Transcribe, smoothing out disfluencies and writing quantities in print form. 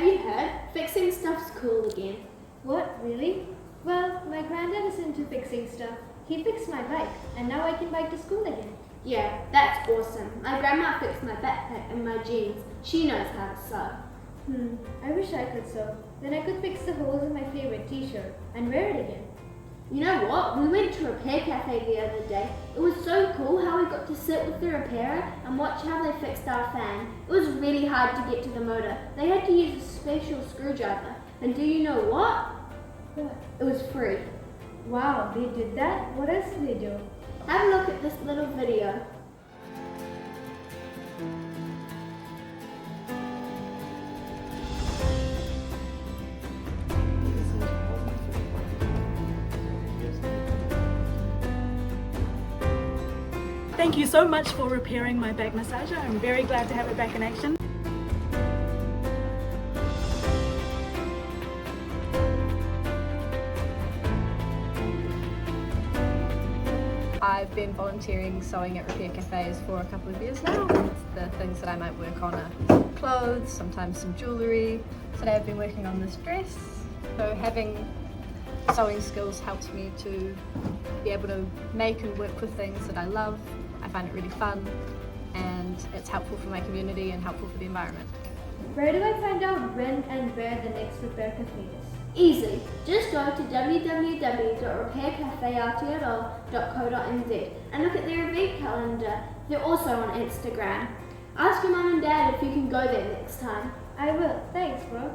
Have you heard? Fixing stuff's cool again. What, really? Well, my granddad is into fixing stuff. He fixed my bike, and now I can bike to school again. Yeah, that's awesome. My grandma fixed my backpack and my jeans. She knows how to sew. I wish I could sew. Then I could fix the holes in my favorite t-shirt and wear it again. You know what? We went to a repair cafe the other day. It was so cool how we got to sit with the repairer and watch how they fixed our fan. It was really hard to get to the motor. They had to use a special screwdriver. And do you know what? What? It was free. Wow, they did that? What else did they do? Have a look at this little video. Thank you so much for repairing my back massager. I'm very glad to have it back in action. I've been volunteering sewing at repair cafes for a couple of years now. The things that I might work on are clothes, sometimes some jewellery. Today I've been working on this dress. So having sewing skills helps me to be able to make and work with things that I love. I find it really fun and it's helpful for my community and helpful for the environment. Where do I find out when and where the next repair cafe is? Easy. Just go to www.repaircafeaotearoa.co.nz and look at their event calendar. They're also on Instagram. Ask your mum and dad if you can go there next time. I will. Thanks, bro.